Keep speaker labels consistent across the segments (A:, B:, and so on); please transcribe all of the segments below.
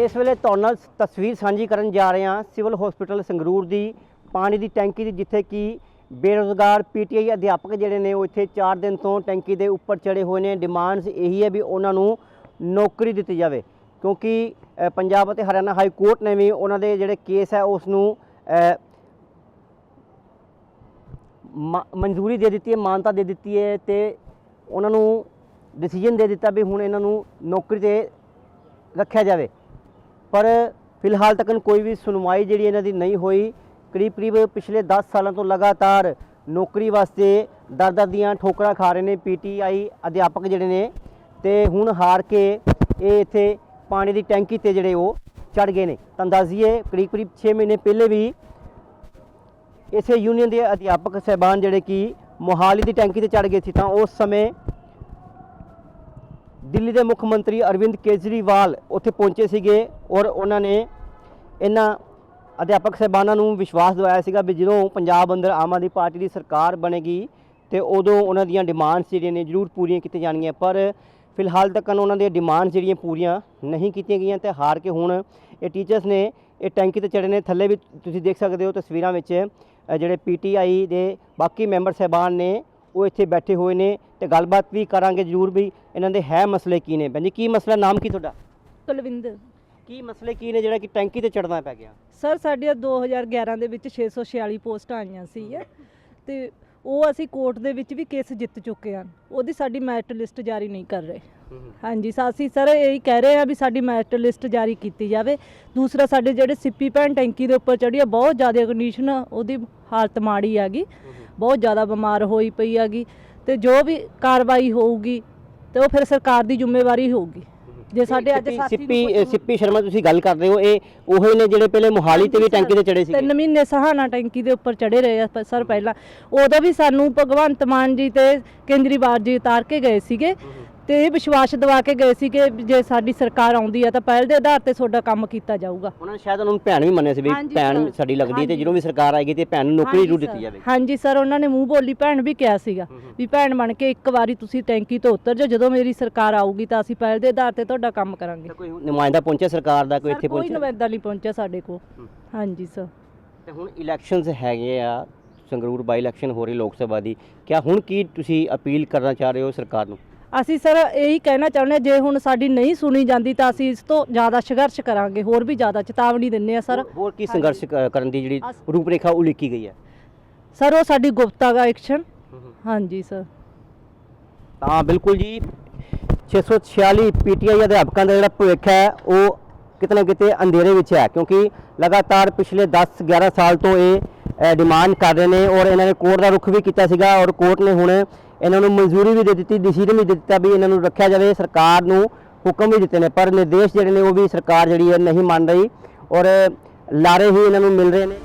A: इस वेले तुहाडे नाल तस्वीर साझी करन जा रहे हैं सिविल हॉस्पिटल संगरूर की पानी की टैंकी की, जिथे कि बेरोजगार पीटीआई अध्यापक जिहड़े ने वो इत्थे 4 दिन तो टैंकी के उपर चढ़े हुए हैं। डिमांड्स यही है भी उन्होंने नौकरी दी जाए, क्योंकि पंजाब और हरियाणा हाई कोर्ट ने भी उन्होंने जिहड़े केस है उसनूं मंजूरी दे दी है, मानता दे दी है, तो उन्होंने डिसीजन दे दिता भी हुण इन्हों नौकरी ते रखा जाए। पर फिलहाल तक कोई भी सुनवाई जी इन्हों की नहीं हुई। करीब करीब पिछले 10 सालों तो लगातार नौकरी वास्ते दर दर दियाँ ठोकरां खा रहे हैं पीटीआई अध्यापक जिहड़े ने, ते हुण हार के ये इत्थे पानी की टैंकी ते जिहड़े वो चढ़ गए ने। अंदाजिए करीब करीब 6 महीने पहले भी इस यूनीयन के अध्यापक साहबान जिहड़े कि मोहाली की टैंकी ते चढ़ गए थे, तो उस समय दिल्ली के मुख्यमंत्री अरविंद केजरीवाल उत्थे पहुंचे सीगे और उन्होंने इन्हां अध्यापक साहबानों नूं विश्वास दिवाया सीगा भी जो पंजाब अंदर आम आदमी पार्टी की सरकार बनेगी तो उदों उन्हां दीयां डिमांड्स जिहड़ियां ने जरूर पूरीआं कीतीआं जाणगीआं। पर फिलहाल तक उन्हां दी डिमांड्स जिहड़ियां पूरीआं नहीं कीतीआं गईआं ते हार के हुण ये टीचर्स ने ये टैंकी ते चढ़े ने। थल्ले भी तुसीं देख सकदे हो तस्वीरां विच जिहड़े पीटीआई दे बाकी मैंबर साहबान ने वो इत्थे बैठे हुए ने, तो गलबात भी करांगे जरूर भी इन्हां दे है मसले की ने। भैन जी की मसला, नाम की तुहाडा?
B: कुलविंदर।
A: की मसले की ने जिहड़ा कि टैंकी ते चढ़ना पै गया?
B: सर साਡੀਆਂ 2011 ਦੇ ਵਿੱਚ 646 ਪੋਸਟਾਂ ਆਈਆਂ ਸੀ ਤੇ ਉਹ ਅਸੀਂ ਕੋਰਟ ਦੇ ਵਿੱਚ ਵੀ ਕੇਸ ਜਿੱਤ ਚੁੱਕੇ ਹਨ। ਉਹਦੀ ਸਾਡੀ ਮੈਰਿਟ ਲਿਸਟ ਜਾਰੀ ਨਹੀਂ ਕਰ ਰਹੇ। ਹਾਂਜੀ ਅਸੀਂ ਸਰ ਇਹੀ ਕਹਿ ਰਹੇ ਆ ਵੀ ਸਾਡੀ ਮੈਰਿਟ ਲਿਸਟ ਜਾਰੀ ਕੀਤੀ ਜਾਵੇ। ਦੂਸਰਾ ਸਾਡੇ ਜਿਹੜੇ ਸਿੱਪੀ ਭੈਣ ਟੈਂਕੀ ਦੇ ਉੱਪਰ ਚੜੀ ਆ, ਬਹੁਤ ਜ਼ਿਆਦਾ ਕੰਡੀਸ਼ਨ ਉਹਦੀ ਹਾਲਤ ਮਾੜੀ ਹੈਗੀ, ਬਹੁਤ ਜ਼ਿਆਦਾ ਬਿਮਾਰ ਹੋਈ ਪਈ ਹੈਗੀ, ਤੇ ਜੋ ਵੀ ਕਾਰਵਾਈ ਹੋਊਗੀ ਤੇ ਉਹ ਫਿਰ ਸਰਕਾਰ ਦੀ ਜ਼ਿੰਮੇਵਾਰੀ ਹੋਊਗੀ। ਜੇ ਸਾਡੇ ਅੱਜ
A: ਸਿੱਪੀ ਸ਼ਰਮਾ ਤੁਸੀਂ ਗੱਲ ਕਰ ਰਹੇ ਹੋ, ਇਹ ਉਹੀ ਨੇ ਜਿਹੜੇ ਪਹਿਲੇ ਮੁਹਾਲੀ ਤੇ ਵੀ ਟੈਂਕੀ ਤੇ ਚੜੇ ਸੀ?
B: 3 ਮਹੀਨੇ ਸਹਾਨਾ ਟੈਂਕੀ ਦੇ ਉੱਪਰ ਚੜੇ ਰਹੇ ਆ ਸਰ। ਪਹਿਲਾਂ ਉਦੋਂ ਵੀ ਸਾਨੂੰ ਭਗਵੰਤ ਮਾਨ ਜੀ ਤੇ ਕੇਜਰੀਵਾਲ ਜੀ ਉਤਾਰ ਕੇ ਗਏ ਸੀਗੇ ਤੇ ਇਹ ਵਿਸ਼ਵਾਸ ਦਿਵਾ ਕੇ ਗਏ ਸੀ ਕਿ ਜੇ ਸਾਡੀ ਸਰਕਾਰ ਆਉਂਦੀ ਆ ਤਾਂ ਪਹਿਲ ਦੇ ਆਧਾਰ ਤੇ ਤੁਹਾਡਾ ਕੰਮ ਕੀਤਾ ਜਾਊਗਾ।
A: ਉਹਨਾਂ ਨੇ ਸ਼ਾਇਦ ਉਹਨਾਂ ਨੂੰ ਭੈਣ ਵੀ ਮੰਨਿਆ ਸੀ ਵੀ ਭੈਣ ਸਾਡੀ ਲੱਗਦੀ ਤੇ ਜਦੋਂ ਵੀ ਸਰਕਾਰ ਆਏਗੀ ਤੇ ਭੈਣ ਨੂੰ ਨੌਕਰੀ ਜ਼ਰੂਰ ਦਿੱਤੀ ਜਾਵੇਗੀ।
B: ਹਾਂਜੀ ਸਰ ਉਹਨਾਂ ਨੇ ਮੂੰਹ ਬੋਲੀ ਭੈਣ ਵੀ ਕਿਹਾ ਸੀਗਾ ਵੀ ਭੈਣ ਬਣ ਕੇ ਇੱਕ ਵਾਰੀ ਤੁਸੀਂ ਟੈਂਕੀ ਤੋਂ ਉਤਰ ਜਾਓ, ਜਦੋਂ ਮੇਰੀ ਸਰਕਾਰ ਆਊਗੀ ਤਾਂ ਅਸੀਂ ਪਹਿਲ ਦੇ ਆਧਾਰ ਤੇ ਤੁਹਾਡਾ ਕੰਮ ਕਰਾਂਗੇ।
A: ਕੋਈ ਨੁਮਾਇੰਦਾ ਪਹੁੰਚਿਆ ਸਰਕਾਰ ਦਾ? ਕੋਈ ਇੱਥੇ
B: ਪਹੁੰਚਿਆ? ਕੋਈ ਨੁਮਾਇੰਦਾ ਨਹੀਂ ਪਹੁੰਚਿਆ ਸਾਡੇ ਕੋਲ। ਹਾਂਜੀ ਸਰ।
A: ਤੇ ਹੁਣ ਇਲੈਕਸ਼ਨਸ ਹੈਗੇ ਆ, ਸੰਗਰੂਰ ਬਾਈ ਇਲੈਕਸ਼ਨ ਹੋ ਰਹੀ ਲੋਕ ਸਭਾ ਦੀ, ਕਿਆ ਹੁਣ ਕੀ ਤੁਸੀਂ ਅਪੀਲ ਕਰਨਾ ਚਾਹ ਰਹੇ ਹੋ ਸਰਕਾਰ ਨੂੰ?
B: ਅਸੀਂ ਸਰ ਇਹੀ ਕਹਿਣਾ ਚਾਹੁੰਦੇ ਹਾਂ, ਜੇ ਹੁਣ ਸਾਡੀ ਨਹੀਂ ਸੁਣੀ ਜਾਂਦੀ ਤਾਂ ਅਸੀਂ ਇਸ ਤੋਂ ਜ਼ਿਆਦਾ ਸੰਘਰਸ਼ ਕਰਾਂਗੇ, ਹੋਰ ਵੀ ਜ਼ਿਆਦਾ ਚੇਤਾਵਨੀ ਦਿੰਦੇ ਆ ਸਰ।
A: ਹੋਰ ਕੀ ਸੰਘਰਸ਼ ਕਰਨ ਦੀ ਜਿਹੜੀ ਰੂਪਰੇਖਾ ਉਲੀਕੀ ਗਈ ਹੈ? ਸਰ
B: ਉਹ ਸਾਡੀ ਗੁਪਤਾਗਾ ਐਕਸ਼ਨ। ਹਾਂਜੀ ਸਰ।
A: ਤਾਂ ਬਿਲਕੁਲ ਜੀ 646 ਪੀਟੀਆਈ ਅਧਿਆਪਕਾਂ ਦਾ ਜਿਹੜਾ ਭਵਿੱਖ ਹੈ ਉਹ ਕਿਤੇ ਨਾ ਕਿਤੇ ਅੰਧੇਰੇ ਵਿੱਚ ਹੈ, ਕਿਉਂਕਿ ਲਗਾਤਾਰ ਪਿਛਲੇ 10-11 ਸਾਲ ਤੋਂ ਇਹ डिमांड कर रहे हैं और इन्होंने कोर्ट का रुख भी किया सीगा और कोर्ट ने हुण इन्होंने मंजूरी भी दे दी, डिसीजन भी दे दिता भी इन्हों रखा जाए। सरकार नूं हुक्म भी दिते हैं पर निर्देश जिहड़े ने वो भी सरकार जिहड़ी है नहीं मान रही और लारे ही इन्हों मिल रहे हैं।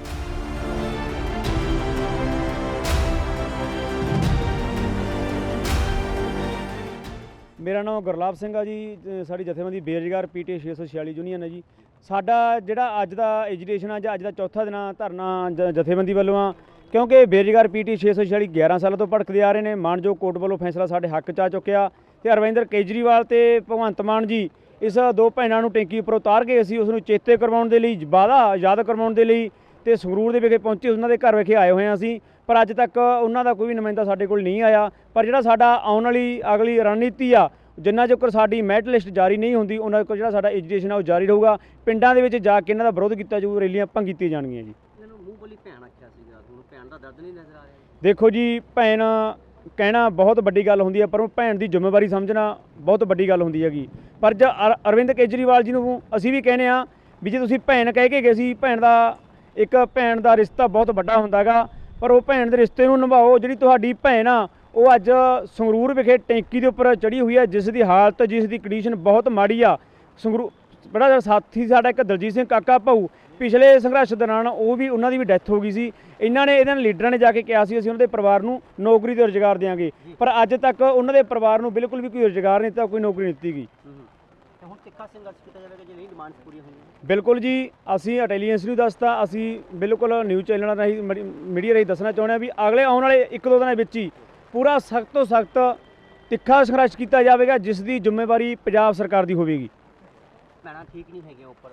C: मेरा नाम गुरलाब सिंह है जी, साड़ी जथेबंदी बेरोजगार पीटीआई 646 यूनीयन है जी। साडा जिहड़ा अज दा एजुटेशन है, अज दा चौथा दिन धरना जथेबंदी वालों आ, क्योंकि बेरोजगार पीटीआई 646 11 सालों तो भड़कते आ रहे हैं। मानयोग कोर्ट वालों फैसला साडे हक च आ चुकिया तो अरविंद केजरीवाल ते भगवंत मान जी इस दो भैनों नूं टैंकी उपर उतार के असीं उसनूं चेते करवाउण दे लई, वादा याद करवाउण दे लई ते संगरूर दे विखे पहुंचे, उन्हां दे घर विखे आए हुए असीं, पर अज तक उन्हां दा कोई भी नुमाइंदा साडे कोल नहीं आया। पर जिहड़ा साडा आउण वाली अगली रणनीति आ, जिन्ना चोकर साडी मैरिट लिस्ट जारी नहीं होंदी उन्ना चोकर जिहड़ा साडा एजुकेशन है वो जारी रहूगा। पिंडां दे विच जाके इन्हां दा विरोध कीता जाऊ, रैलियां भंग कीतीआं जाणगीआं जी। देखो जी भैन कहना बहुत वड्डी गल हुंदी है, पर भैन की जिम्मेवारी समझना बहुत वड्डी गल हुंदी हैगी। पर जो अरविंद केजरीवाल जी नूं असीं भी कहने आ भी जे तुसीं भैन कह के गए सी, भैन दा एक भैन दा रिश्ता बहुत वड्डा हुंदा गा, पर वो भैन दे रिश्ते नूं निभाओ। जिहड़ी तुहाडी भैन आ वो अज संगरूर विखे टैंकी के उपर चढ़ी हुई है, जिस की हालत जिस की कंडीशन बहुत माड़ी आ। संगरूर बड़ा साथी साडा एक दलजीत सिंह काका भाऊ पिछले संघर्ष दौरान वो भी उन्होंने भी डैथ हो गई सी। इन्हों ने इन्होंने लीडर ने जाके कहा सी असीं उन्हां दे परिवार नूं नौकरी ते रोजगार देंगे, पर अज तक उन्हों दे परिवार नूं बिल्कुल भी कोई रोजगार नहीं, कोई नौकरी नहीं दी गई। बिल्कुल जी असीं इंटैलीजेंस नूं दसता, असीं बिल्कुल न्यूज़ चैनल राही मीडिया राही दसना चाहुंदे हां भी अगले आउण वाले 1-2 दिनां विच ही पूरा सख्त तो सख्त तिखा संघर्ष किया जाएगा, जिस की जिम्मेवारी पंजाब सरकार की होगी।
A: ਭੈਣਾਂ ਠੀਕ ਨਹੀਂ ਹੈਗੀਆਂ ਉੱਪਰ।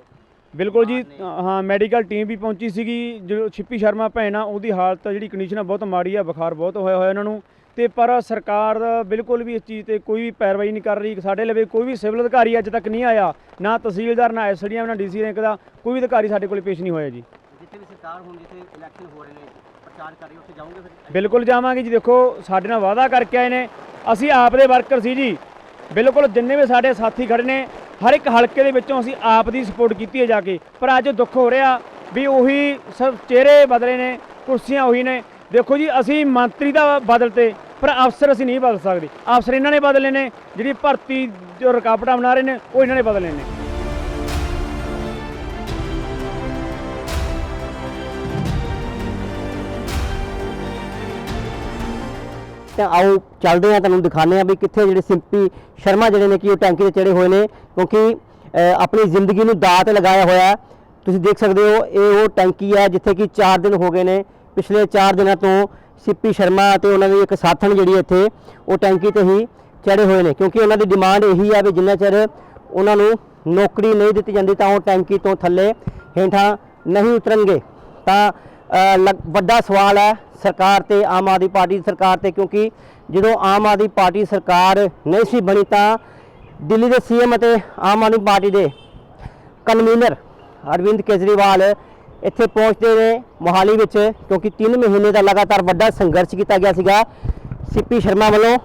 C: ਬਿਲਕੁਲ ਜੀ, ਹਾਂ ਮੈਡੀਕਲ ਟੀਮ ਵੀ ਪਹੁੰਚੀ ਸੀਗੀ। ਜੋ ਛਿੱਪੀ ਸ਼ਰਮਾ ਭੈਣ ਆ ਉਹਦੀ ਹਾਲਤ ਜਿਹੜੀ ਕੰਡੀਸ਼ਨ ਆ ਬਹੁਤ ਮਾੜੀ ਆ, ਬੁਖਾਰ ਬਹੁਤ ਹੋਇਆ ਹੋਇਆ ਉਹਨਾਂ ਨੂੰ। ਤੇ ਪਰ ਸਰਕਾਰ ਬਿਲਕੁਲ ਵੀ ਇਸ ਚੀਜ਼ ਤੇ ਕੋਈ ਵੀ ਪੈਰਵਾਈ ਨਹੀਂ ਕਰ ਰਹੀ। ਸਾਡੇ ਲਵੇ ਕੋਈ ਵੀ ਸਿਵਲ ਅਧਿਕਾਰੀ ਅੱਜ ਤੱਕ ਨਹੀਂ ਆਇਆ, ਨਾ ਤਹਿਸੀਲਦਾਰ, ਨਾ ਐਸਡੀਐਮ, ਨਾ ਡੀਸੀ ਰੈਂਕ ਦਾ ਕੋਈ ਵੀ ਅਧਿਕਾਰੀ ਸਾਡੇ ਕੋਲ ਪੇਸ਼ ਨਹੀਂ ਹੋਇਆ ਜੀ।
A: ਜਿੱਥੇ ਵੀ ਸਰਕਾਰ ਹੁਣ ਜਿੱਥੇ ਇਲੈਕਸ਼ਨ ਹੋ ਰਹੇ ਨੇ ਪ੍ਰਚਾਰ ਕਰ ਰਹੀ ਉੱਥੇ ਜਾਓਗੇ ਫਿਰ?
C: ਬਿਲਕੁਲ ਜਾਵਾਂਗੇ ਜੀ। ਦੇਖੋ ਸਾਡੇ ਨਾਲ ਵਾਅਦਾ ਕਰਕੇ ਆਏ ਨੇ, ਅਸੀਂ ਆਪ ਦੇ ਵਰਕਰ ਸੀ ਜੀ। ਬਿਲਕੁਲ ਜਿੰਨੇ ਵੀ ਸਾਡੇ ਸਾਥੀ ਖੜੇ ਨੇ ਹਰ ਇੱਕ ਹਲਕੇ ਦੇ ਵਿੱਚੋਂ ਅਸੀਂ ਆਪ ਦੀ ਸਪੋਰਟ ਕੀਤੀ ਹੈ ਜਾ ਕੇ। ਪਰ ਅੱਜ ਦੁੱਖ ਹੋ ਰਿਹਾ ਵੀ ਉਹੀ ਸਭ ਚਿਹਰੇ ਬਦਲੇ ਨੇ, ਕੁਰਸੀਆਂ ਉਹੀ ਨੇ। ਦੇਖੋ ਜੀ, ਅਸੀਂ ਮੰਤਰੀ ਦਾ ਬਦਲਤੇ ਪਰ ਅਫਸਰ ਅਸੀਂ ਨਹੀਂ ਬਦਲ ਸਕਦੇ। ਅਫਸਰ ਇਹਨਾਂ ਨੇ ਬਦਲੇ ਨੇ, ਜਿਹੜੀ ਭਰਤੀ ਜੋ ਰੁਕਾਵਟਾਂ ਬਣਾ ਰਹੇ ਨੇ ਉਹ ਇਹਨਾਂ ਨੇ ਬਦਲੇ ਨੇ।
A: ਤਾਂ ਆਓ ਚੱਲਦੇ ਹਾਂ, ਤੁਹਾਨੂੰ ਦਿਖਾਉਂਦੇ ਹਾਂ ਵੀ ਕਿੱਥੇ ਜਿਹੜੇ ਸਿੰਪੀ ਸ਼ਰਮਾ ਜਿਹੜੇ ਨੇ ਕਿ ਉਹ ਟੈਂਕੀ ਤੇ ਚੜੇ ਹੋਏ ਨੇ, ਕਿਉਂਕਿ ਆਪਣੀ ਜ਼ਿੰਦਗੀ ਨੂੰ ਦਾਅ ਤੇ ਲਗਾਇਆ ਹੋਇਆ। ਤੁਸੀਂ ਦੇਖ ਸਕਦੇ ਹੋ ਇਹ ਉਹ ਟੈਂਕੀ ਹੈ ਜਿੱਥੇ ਕਿ 4 ਦਿਨ ਹੋ ਗਏ ਨੇ। ਪਿਛਲੇ 4 ਦਿਨਾਂ ਤੋਂ ਸਿੰਪੀ ਸ਼ਰਮਾ ਅਤੇ ਉਹਨਾਂ ਦੀ ਇੱਕ ਸਾਥਣ ਜਿਹੜੀ ਇੱਥੇ ਉਹ ਟੈਂਕੀ ਤੇ ਹੀ ਚੜੇ ਹੋਏ ਨੇ, ਕਿਉਂਕਿ ਉਹਨਾਂ ਦੀ ਡਿਮਾਂਡ ਇਹੀ ਹੈ ਵੀ ਜਿੰਨਾ ਚਿਰ ਉਹਨਾਂ ਨੂੰ ਨੌਕਰੀ ਨਹੀਂ ਦਿੱਤੀ ਜਾਂਦੀ ਤਾਂ ਉਹ ਟੈਂਕੀ ਤੋਂ ਥੱਲੇ ਹੇਠਾਂ ਨਹੀਂ ਉਤਰਨਗੇ। ਤਾਂ ਵੱਡਾ ਸਵਾਲ ਹੈ ਸਰਕਾਰ ਤੇ, ਆਮ ਆਦਮੀ ਪਾਰਟੀ ਦੀ ਸਰਕਾਰ ਤੇ, ਕਿਉਂਕਿ ਜਦੋਂ ਆਮ ਆਦਮੀ ਪਾਰਟੀ ਸਰਕਾਰ ਨਹੀਂ ਸੀ ਬਣੀ ਤਾਂ ਦਿੱਲੀ ਦੇ ਸੀਐਮ ਅਤੇ ਆਮ ਆਦਮੀ ਪਾਰਟੀ ਦੇ ਕਨਵੀਨਰ ਅਰਵਿੰਦ ਕੇਜਰੀਵਾਲ ਇੱਥੇ ਪਹੁੰਚਦੇ ਨੇ ਮੋਹਾਲੀ ਵਿੱਚ, ਕਿਉਂਕਿ 3 ਮਹੀਨੇ ਦਾ ਲਗਾਤਾਰ ਵੱਡਾ ਸੰਘਰਸ਼ ਕੀਤਾ ਗਿਆ ਸੀਗਾ ਸਿੰਪੀ ਸ਼ਰਮਾ ਵੱਲੋਂ,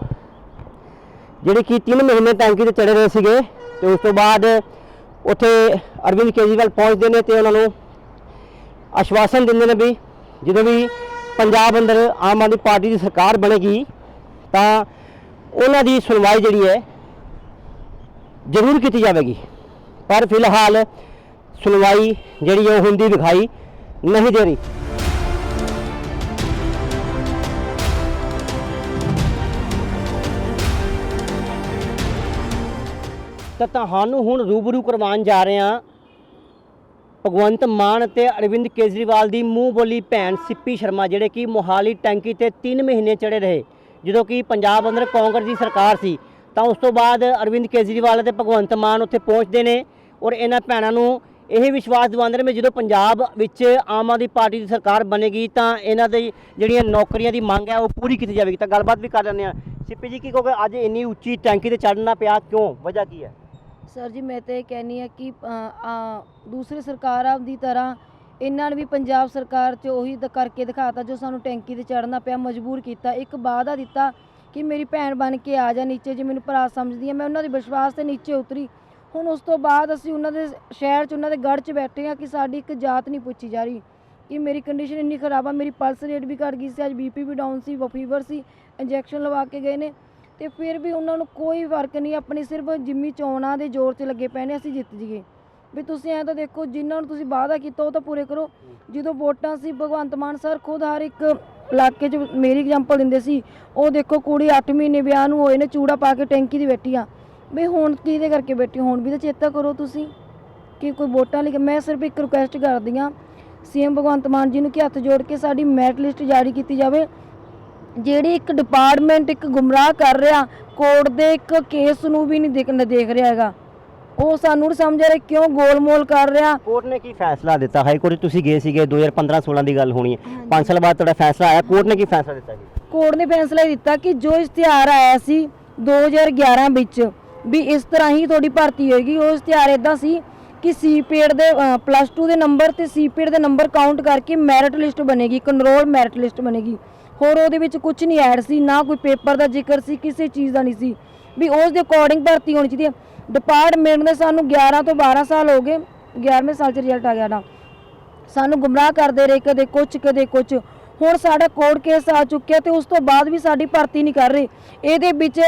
A: ਜਿਹੜੇ ਕਿ 3 ਮਹੀਨੇ ਟੈਂਕੀ ਤੇ ਚੜੇ ਰਹੇ ਸੀਗੇ। ਤੇ ਉਸ ਤੋਂ ਬਾਅਦ ਉੱਥੇ ਅਰਵਿੰਦ ਕੇਜਰੀਵਾਲ ਪਹੁੰਚਦੇ ਨੇ ਤੇ ਉਹਨਾਂ ਨੂੰ ਆਸ਼ਵਾਸਨ ਦਿੰਦੇ ਨੇ ਵੀ ਜਦੋਂ ਵੀ ਪੰਜਾਬ ਅੰਦਰ ਆਮ ਆਦਮੀ ਪਾਰਟੀ ਦੀ ਸਰਕਾਰ ਬਣੇਗੀ ਤਾਂ ਉਹਨਾਂ ਦੀ ਸੁਣਵਾਈ ਜਿਹੜੀ ਹੈ ਜ਼ਰੂਰ ਕੀਤੀ ਜਾਵੇਗੀ। ਪਰ ਫਿਲਹਾਲ ਸੁਣਵਾਈ ਜਿਹੜੀ ਉਹ ਹੁੰਦੀ ਦਿਖਾਈ ਨਹੀਂ ਦੇ ਰਹੀ। ਤਾਂ ਤੁਹਾਨੂੰ ਹੁਣ ਰੂਬਰੂ ਕਰਵਾਉਣ ਜਾ ਰਹੇ ਹਾਂ ਭਗਵੰਤ ਮਾਨ ਅਤੇ ਅਰਵਿੰਦ ਕੇਜਰੀਵਾਲ ਦੀ ਮੂੰਹ ਬੋਲੀ ਭੈਣ ਸਿੰਪੀ ਸ਼ਰਮਾ, ਜਿਹੜੇ ਕਿ ਮੋਹਾਲੀ ਟੈਂਕੀ ਤੇ 3 ਮਹੀਨੇ ਚੜੇ ਰਹੇ। ਜਦੋਂ ਕਿ ਪੰਜਾਬ ਅੰਦਰ ਕਾਂਗਰਸ ਦੀ ਸਰਕਾਰ ਸੀ ਤਾਂ ਉਸ ਤੋਂ ਬਾਅਦ ਅਰਵਿੰਦ ਕੇਜਰੀਵਾਲ ਅਤੇ ਭਗਵੰਤ ਮਾਨ ਉੱਥੇ ਪਹੁੰਚਦੇ ਨੇ ਔਰ ਇਹਨਾਂ ਭੈਣਾਂ ਨੂੰ ਇਹ ਵਿਸ਼ਵਾਸ ਦਿਵਾਉਂਦੇ ਨੇ ਵੀ ਜਦੋਂ ਪੰਜਾਬ ਵਿੱਚ ਆਮ ਆਦਮੀ ਪਾਰਟੀ ਦੀ ਸਰਕਾਰ ਬਣੇਗੀ ਤਾਂ ਇਹਨਾਂ ਦੀ ਜਿਹੜੀਆਂ ਨੌਕਰੀਆਂ ਦੀ ਮੰਗ ਹੈ ਉਹ ਪੂਰੀ ਕੀਤੀ ਜਾਵੇਗੀ। ਤਾਂ ਗੱਲਬਾਤ ਵੀ ਕਰ ਲੈਂਦੇ ਹਾਂ। ਸਿੰਪੀ ਜੀ, ਕੀ ਕਹੋਗੇ ਅੱਜ ਇੰਨੀ ਉੱਚੀ ਟੈਂਕੀ ਤੇ ਚੜ੍ਹਨਾ ਪਿਆ, ਕਿਉਂ, ਵਜ੍ਹਾ ਕੀ ਹੈ?
D: ਸਰ ਜੀ, ਮੈਂ ਤਾਂ ਇਹ ਕਹਿੰਦੀ ਹਾਂ ਕਿ ਦੂਸਰੀ ਸਰਕਾਰਾਂ ਦੀ ਤਰ੍ਹਾਂ ਇਹਨਾਂ ਨੇ ਵੀ ਪੰਜਾਬ ਸਰਕਾਰ 'ਚ ਉਹੀ ਕਰਕੇ ਦਿਖਾਤਾ ਜੋ ਸਾਨੂੰ ਟੈਂਕੀ ਤੇ ਚੜ੍ਹਨਾ ਪਿਆ, ਮਜਬੂਰ ਕੀਤਾ। ਇੱਕ ਵਾਅਦਾ ਦਿੱਤਾ ਕਿ ਮੇਰੀ ਭੈਣ ਬਣ ਕੇ ਆ ਜਾ ਨੀਚੇ, ਜੇ ਮੈਨੂੰ ਭਰਾ ਸਮਝਦੀ ਹੈ। ਮੈਂ ਉਹਨਾਂ ਦੇ ਵਿਸ਼ਵਾਸ 'ਤੇ ਨੀਚੇ ਉਤਰੀ। ਹੁਣ ਉਸ ਤੋਂ ਬਾਅਦ ਅਸੀਂ ਉਹਨਾਂ ਦੇ ਸ਼ਹਿਰ 'ਚ, ਉਹਨਾਂ ਦੇ ਗੜ੍ਹ 'ਚ ਬੈਠੇ ਹਾਂ ਕਿ ਸਾਡੀ ਇੱਕ ਜਾਤ ਨਹੀਂ ਪੁੱਛੀ ਜਾ ਰਹੀ ਕਿ ਮੇਰੀ ਕੰਡੀਸ਼ਨ ਇੰਨੀ ਖਰਾਬ ਆ। ਮੇਰੀ ਪਲਸ ਰੇਟ ਵੀ ਘਟ ਗਈ ਸੀ, ਅੱਜ BP ਵੀ ਡਾਊਨ ਸੀ, ਫੀਵਰ ਸੀ, ਇੰਜੈਕਸ਼ਨ ਲਵਾ ਕੇ ਗਏ ਨੇ ਤੇ ਫਿਰ ਵੀ ਉਹਨਾਂ ਨੂੰ ਕੋਈ ਫਰਕ ਨਹੀਂ। ਆਪਣੀ ਸਿਰਫ ਜਿੰਮੀ ਚੋਣਾਂ ਦੇ ਜ਼ੋਰ 'ਤੇ ਲੱਗੇ ਪਏ ਨੇ ਅਸੀਂ ਜਿੱਤ ਜਾਈਏ। ਵੀ ਤੁਸੀਂ ਐਂ ਤਾਂ ਦੇਖੋ, ਜਿਨ੍ਹਾਂ ਨੂੰ ਤੁਸੀਂ ਵਾਅਦਾ ਕੀਤਾ ਉਹ ਤਾਂ ਪੂਰੇ ਕਰੋ। ਜਦੋਂ ਵੋਟਾਂ ਸੀ, ਭਗਵੰਤ ਮਾਨ ਸਰ ਖੁਦ ਹਰ ਇੱਕ ਇਲਾਕੇ 'ਚ ਮੇਰੀ ਐਗਜ਼ਾਮਪਲ ਦਿੰਦੇ ਸੀ। ਉਹ ਦੇਖੋ ਕੁੜੀ 8 ਮਹੀਨੇ ਵਿਆਹ ਨੂੰ ਹੋਏ ਨੇ, ਚੂੜਾ ਪਾ ਕੇ ਟੈਂਕੀ ਦੀ ਬੈਠੀ ਆ। ਵੀ ਹੁਣ ਕਿਹਦੇ ਕਰਕੇ ਬੈਠੀ? ਹੁਣ ਵੀ ਤਾਂ ਚੇਤਾ ਕਰੋ ਤੁਸੀਂ ਕਿ ਕੋਈ ਵੋਟਾਂ ਲਈ। ਮੈਂ ਸਿਰਫ ਇੱਕ ਰਿਕੁਐਸਟ ਕਰਦੀ ਹਾਂ CM ਭਗਵੰਤ ਮਾਨ ਜੀ ਨੂੰ ਕਿ ਹੱਥ ਜੋੜ ਕੇ ਸਾਡੀ ਮੈਰਿਟ ਲਿਸਟ ਜਾਰੀ ਕੀਤੀ ਜਾਵੇ। ਜਿਹੜੀ ਇੱਕ ਡਿਪਾਰਟਮੈਂਟ ਇੱਕ ਗੁੰਮਰਾਹ ਕਰ ਰਿਹਾ, ਕੋਰਟ ਦੇ ਇੱਕ ਕੇਸ ਨੂੰ ਵੀ ਨਹੀਂ ਦੇਖ ਰਿਹਾ ਹੈਗਾ, ਉਹ ਸਾਨੂੰ ਨਹੀਂ ਸਮਝ ਰਿਹਾ ਕਿਉਂ ਗੋਲਮੋਲ ਕਰ ਰਿਹਾ।
A: ਕੋਰਟ ਨੇ ਕੀ ਫੈਸਲਾ ਦਿੱਤਾ? ਹਾਈ ਕੋਰਟ ਤੁਸੀਂ ਗਏ ਸੀਗੇ, 2015-16 ਦੀ ਗੱਲ ਹੋਣੀ ਹੈ, 5 ਸਾਲ ਬਾਅਦ ਤੁਹਾਡਾ ਫੈਸਲਾ ਆਇਆ। ਕੋਰਟ ਨੇ ਕੀ ਫੈਸਲਾ ਦਿੱਤਾ ਜੀ?
D: ਕੋਰਟ ਨੇ ਫੈਸਲਾ ਦਿੱਤਾ ਕਿ ਜੋ ਇਸ਼ਤਿਹਾਰ ਆਇਆ ਸੀ 2011 ਵਿੱਚ ਵੀ ਇਸ ਤਰ੍ਹਾਂ ਹੀ ਤੁਹਾਡੀ ਭਰਤੀ ਹੋਏਗੀ। ਉਹ ਇਸ਼ਤਿਹਾਰ ਇੱਦਾਂ ਸੀ ਕਿ ਸੀਪੀਐਡ ਦੇ +2 ਦੇ ਨੰਬਰ ਤੇ ਸੀਪੀਐਡ ਦੇ ਨੰਬਰ ਕਾਊਂਟ ਕਰਕੇ ਮੈਰਿਟ ਲਿਸਟ ਬਣੇਗੀ, ਇੱਕ ਐਨਰੋਲ ਮੈਰਿਟ ਲਿਸਟ ਬਣੇਗੀ। ਹੋਰ ਉਹਦੇ ਵਿੱਚ ਕੁਝ ਨਹੀਂ ਐਡ ਸੀ, ਨਾ ਕੋਈ ਪੇਪਰ ਦਾ ਜ਼ਿਕਰ ਸੀ, ਕਿਸੇ ਚੀਜ਼ ਦਾ ਨਹੀਂ ਸੀ। ਵੀ ਉਸ ਦੇ ਅਕੋਰਡਿੰਗ ਭਰਤੀ ਹੋਣੀ ਚਾਹੀਦੀ ਹੈ। ਡਿਪਾਰਟਮੈਂਟ ਦੇ ਸਾਨੂੰ 11 ਤੋਂ 12 ਸਾਲ ਹੋ ਗਏ, 11ਵੇਂ ਸਾਲ 'ਚ ਰਿਜ਼ਲਟ ਆ ਗਿਆ ਨਾ, ਸਾਨੂੰ ਗੁੰਮਰਾਹ ਕਰਦੇ ਰਹੇ, ਕਦੇ ਕੁਛ। ਹੁਣ ਸਾਡਾ ਕੋਰਟ ਕੇਸ ਆ ਚੁੱਕਿਆ ਤੇ ਉਸ ਤੋਂ ਬਾਅਦ ਵੀ ਸਾਡੀ ਭਰਤੀ ਨਹੀਂ ਕਰ ਰਹੇ। ਇਹਦੇ ਵਿੱਚ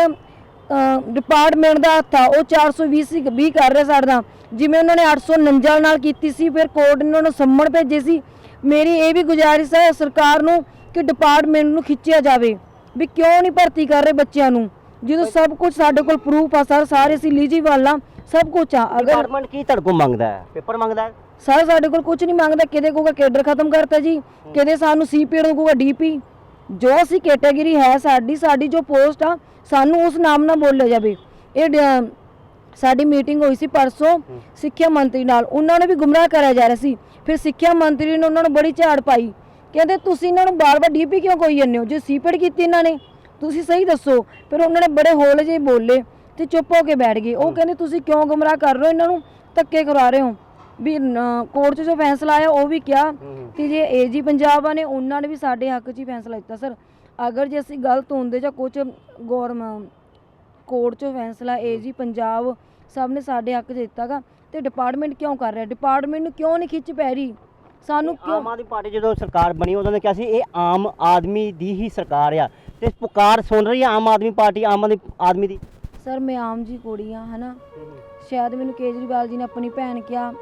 D: ਡਿਪਾਰਟਮੈਂਟ ਦਾ ਹੱਥ ਆ, ਉਹ 420 ਕਰ ਰਿਹਾ ਸਾਡੇ ਨਾਲ, ਜਿਵੇਂ ਉਹਨਾਂ ਨੇ 849 ਨਾਲ ਕੀਤੀ ਸੀ। ਫਿਰ ਕੋਰਟ ਨੇ ਉਹਨਾਂ ਨੂੰ ਸੰਮਣ ਭੇਜੇ ਸੀ। ਮੇਰੀ ਇਹ ਵੀ ਗੁਜ਼ਾਰਿਸ਼ ਹੈ ਸਰਕਾਰ ਨੂੰ ਕਿ ਡਿਪਾਰਟਮੈਂਟ ਨੂੰ ਖਿੱਚਿਆ ਜਾਵੇ ਵੀ ਕਿਉਂ ਨਹੀਂ ਭਰਤੀ ਕਰ ਰਹੇ ਬੱਚਿਆਂ ਨੂੰ, ਜਦੋਂ ਸਭ ਕੁਝ ਸਾਡੇ ਕੋਲ ਪ੍ਰੂਫ ਆ ਸਰ, ਸਾਰੇ ਅਸੀਂ ਐਲੀਜੀਬਲ ਆ, ਸਭ ਕੁਝ ਆ। ਅਗਰ
A: ਡਿਪਾਰਟਮੈਂਟ ਕੀ ਤੁਹਾਡੇ ਕੋਲ ਮੰਗਦਾ ਹੈ? ਪੇਪਰ ਮੰਗਦਾ ਹੈ
D: ਸਰ? ਸਾਡੇ ਕੋਲ ਕੁਝ ਨਹੀਂ ਮੰਗਦਾ। ਕਿਤੇ ਕਹੂਗਾ ਕੇਡਰ ਖਤਮ ਕਰਤਾ ਜੀ, ਕਿਤੇ ਸਾਨੂੰ ਸੀਪੀਐਡ ਨੂੰ ਕਹੂਗਾ DP। ਜੋ ਅਸੀਂ ਕੈਟਾਗਰੀ ਹੈ ਸਾਡੀ ਜੋ ਪੋਸਟ ਆ, ਸਾਨੂੰ ਉਸ ਨਾਮ ਨਾਲ ਬੋਲਿਆ ਜਾਵੇ। ਇਹ ਸਾਡੀ ਮੀਟਿੰਗ ਹੋਈ ਸੀ ਪਰਸੋਂ ਸਿੱਖਿਆ ਮੰਤਰੀ ਨਾਲ, ਉਹਨਾਂ ਨੂੰ ਵੀ ਗੁੰਮਰਾਹ ਕਰਿਆ ਜਾ ਰਿਹਾ ਸੀ। ਫਿਰ ਸਿੱਖਿਆ ਮੰਤਰੀ ਨੇ ਉਹਨਾਂ ਨੂੰ ਬੜੀ ਝਾੜ ਪਾਈ, ਕਹਿੰਦੇ ਤੁਸੀਂ ਇਹਨਾਂ ਨੂੰ ਬਾਰ-ਬਾਰ ਡੀਪੀ ਕਿਉਂ ਕੋਈ ਜਾਂਦੇ ਹੋ, ਜੇ ਸੀਪੀਟ ਕੀਤੀ ਇਹਨਾਂ ਨੇ ਤੁਸੀਂ ਸਹੀ ਦੱਸੋ। ਫਿਰ ਉਹਨਾਂ ਨੇ ਬੜੇ ਹੌਲੇ ਜਿਹੇ ਬੋਲੇ ਤੇ ਚੁੱਪ ਹੋ ਕੇ ਬੈਠ ਗਏ। ਉਹ ਕਹਿੰਦੇ ਤੁਸੀਂ ਕਿਉਂ ਗੁੰਮਰਾਹ ਕਰ ਰਹੇ ਹੋ, ਇਹਨਾਂ ਨੂੰ ਧੱਕੇ ਕਰਾ ਰਹੇ ਹੋ। ਵੀ ਕੋਰਟ 'ਚ ਜੋ ਫੈਸਲਾ ਆਇਆ ਉਹ ਵੀ ਕਿਹਾ ਤੇ ਜੇ ਏਜੀ ਪੰਜਾਬ ਨੇ ਉਹਨਾਂ ਨੇ ਵੀ ਸਾਡੇ ਹੱਕ 'ਚ ਹੀ ਫੈਸਲਾ ਦਿੱਤਾ। ਸਰ ਅਗਰ ਜੇ ਅਸੀਂ ਗਲਤ ਹੁੰਦੇ ਜਾਂ ਕੁਝ ਕੋਰਟ 'ਚੋਂ ਫੈਸਲਾ ਏਜੀ ਪੰਜਾਬ ਸਭ ਨੇ ਸਾਡੇ ਹੱਕ 'ਚ ਦਿੱਤਾਗਾ ਤੇ ਡਿਪਾਰਟਮੈਂਟ ਕਿਉਂ ਕਰ ਰਿਹਾ, ਡਿਪਾਰਟਮੈਂਟ ਨੂੰ ਕਿਉਂ ਨਹੀਂ ਖਿੱਚ ਪੈ ਰਹੀ ਸਾਨੂੰ ਕਿਉਂ?
A: ਆਮ ਆਦਮੀ ਪਾਰਟੀ ਜਦੋਂ ਸਰਕਾਰ ਬਣੀ ਉਦੋਂ ਨੇ ਕਿਹਾ ਸੀ ਇਹ ਆਮ ਆਦਮੀ ਦੀ ਹੀ ਸਰਕਾਰ ਆ, ਤੇ ਪੁਕਾਰ ਸੁਣ ਰਹੀ ਆ ਆਮ ਆਦਮੀ ਪਾਰਟੀ ਆਮ ਆਦਮੀ ਦੀ।
D: ਸਰ ਮੈਂ ਆਮ ਜੀ ਕੁੜੀ ਆ ਹਨਾ, ਸ਼ਾਇਦ ਮੈਨੂੰ ਕੇਜਰੀਵਾਲ ਜੀ ਨੇ ਆਪਣੀ ਭੈਣ ਕਿਹਾ